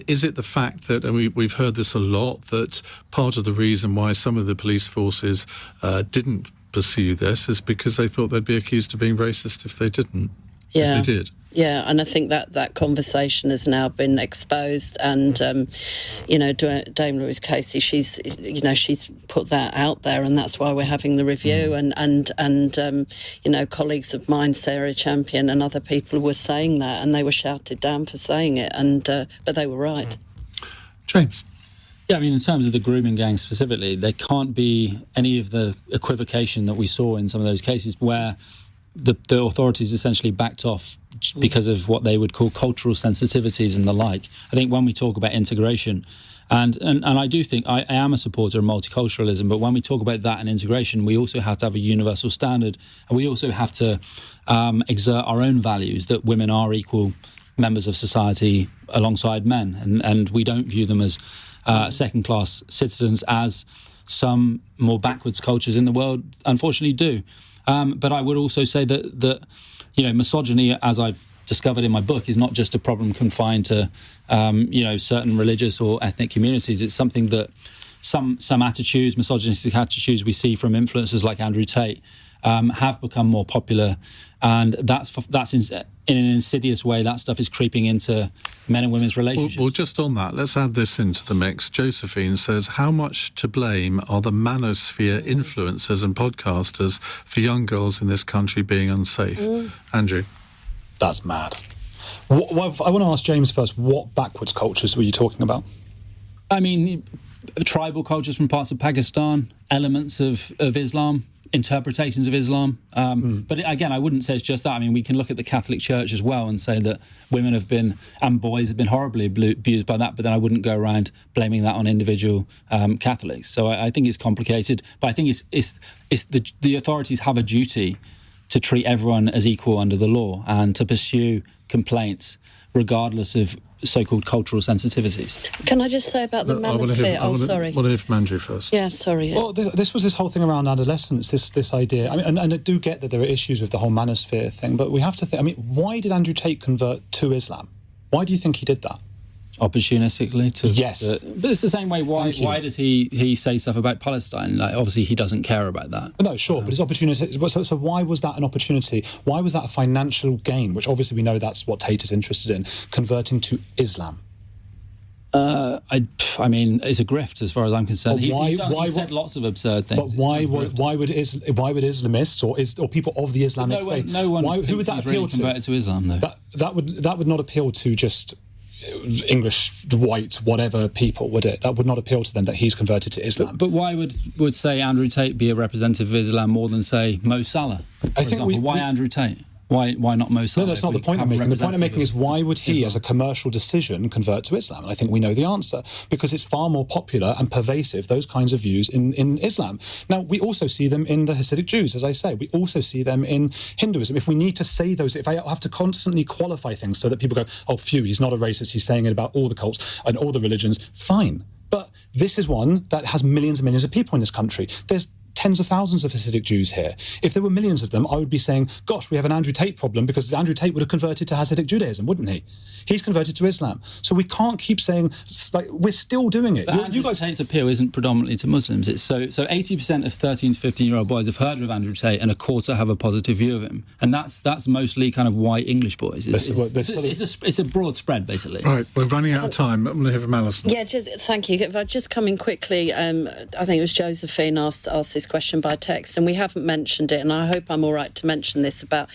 Is it the fact that, and we've heard this a lot, that part of the reason why some of the police forces didn't pursue this is because they thought they'd be accused of being racist if they didn't? Yeah. If they did. Yeah, and I think that conversation has now been exposed, and Dame Louise Casey, she's put that out there, and that's why we're having the review. And colleagues of mine, Sarah Champion, and other people were saying that, and they were shouted down for saying it, but they were right. James. Yeah, I mean, in terms of the grooming gang specifically, there can't be any of the equivocation that we saw in some of those cases where the authorities essentially backed off because of what they would call cultural sensitivities and the like. I think when we talk about integration, and I do think I am a supporter of multiculturalism, but when we talk about that and integration, we also have to have a universal standard, and we also have to exert our own values that women are equal members of society alongside men, and we don't view them as second-class citizens as some more backwards cultures in the world unfortunately do. But I would also say that misogyny, as I've discovered in my book, is not just a problem confined to certain religious or ethnic communities. It's something that some attitudes, misogynistic attitudes we see from influencers like Andrew Tate have become more popular, and that's in an insidious way. That stuff is creeping into men and women's relationships. Well, just on that, let's add this into the mix. Josephine says, how much to blame are the manosphere influencers and podcasters for young girls in this country being unsafe? Andrew? That's mad. I want to ask James first, what backwards cultures were you talking about? I mean, tribal cultures from parts of Pakistan, elements of Islam, interpretations of Islam. But again, I wouldn't say it's just that. I mean, we can look at the Catholic Church as well and say that women have been, and boys have been horribly abused by that, but then I wouldn't go around blaming that on individual Catholics. So I think it's complicated, but I think it's the authorities have a duty to treat everyone as equal under the law and to pursue complaints regardless of so-called cultural sensitivities. Can I just say about the manosphere? Sorry. I want to hear from Andrew first. Yeah, sorry. Yeah. Well, this was this whole thing around adolescence, this idea. I mean, and I do get that there are issues with the whole manosphere thing, but we have to think, I mean, why did Andrew Tate convert to Islam? Why do you think he did that? Opportunistically yes. But it's the same way. Why does he say stuff about Palestine? Like, obviously he doesn't care about that. No, sure, but it's opportunistic. So why was that an opportunity? Why was that a financial gain, which obviously we know that's what Tate is interested in, converting to Islam? I mean, it's a grift as far as I'm concerned. He's said lots of absurd things. But why would Islamists or people of the Islamic faith? No one who would that appeal really converted to Islam, though. That would not appeal to just English, white, whatever people, would it? That would not appeal to them that he's converted to Islam. But why would say Andrew Tate be a representative of Islam more than, say, Mo Salah? For example? Why Andrew Tate? Why not Mo Salah? No, that's not the point I'm making. The point I'm making is, why would he, as a commercial decision, convert to Islam? And I think we know the answer, because it's far more popular and pervasive, those kinds of views in Islam. Now, we also see them in the Hasidic Jews, as I say. We also see them in Hinduism. If we need to say those, if I have to constantly qualify things so that people go, oh, phew, he's not a racist, he's saying it about all the cults and all the religions, fine. But this is one that has millions and millions of people in this country. There's tens of thousands of Hasidic Jews here. If there were millions of them, I would be saying, gosh, we have an Andrew Tate problem, because Andrew Tate would have converted to Hasidic Judaism, wouldn't he? He's converted to Islam. So we can't keep saying, like, we're still doing it. But Andrew Tate's appeal isn't predominantly to Muslims. It's so 80% of 13 to 15-year-old boys have heard of Andrew Tate, and a quarter have a positive view of him. And that's mostly kind of white English boys. It's a broad spread, basically. Right, we're running out of time. I'm going to hear from Alison. Yeah, thank you. If I just come in quickly, I think it was Josephine asked this question by text, and we haven't mentioned it, and I hope I'm all right to mention this but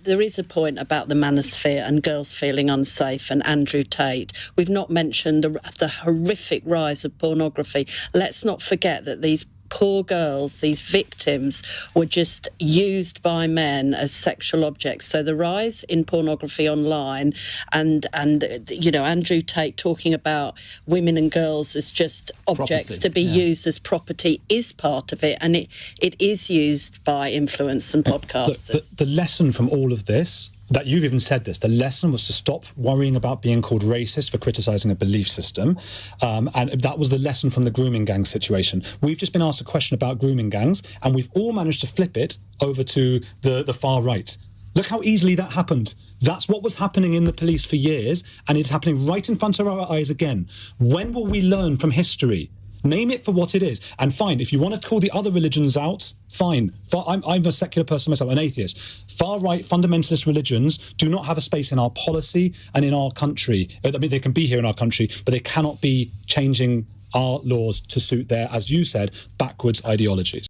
there is a point about the manosphere and girls feeling unsafe and Andrew Tate. We've not mentioned the horrific rise of pornography. Let's not forget that these poor girls, these victims, were just used by men as sexual objects. So the rise in pornography online and Andrew Tate talking about women and girls as just objects to be used as property is part of it, and it is used by influence and podcasters. The lesson from all of this, that you've even said this, the lesson was to stop worrying about being called racist for criticising a belief system. And that was the lesson from the grooming gang situation. We've just been asked a question about grooming gangs, and we've all managed to flip it over to the far right. Look how easily that happened. That's what was happening in the police for years, and it's happening right in front of our eyes again. When will we learn from history? Name it for what it is. And fine, if you want to call the other religions out, fine. I'm a secular person myself, an atheist. Far-right fundamentalist religions do not have a space in our policy and in our country. I mean, they can be here in our country, but they cannot be changing our laws to suit their, as you said, backwards ideologies.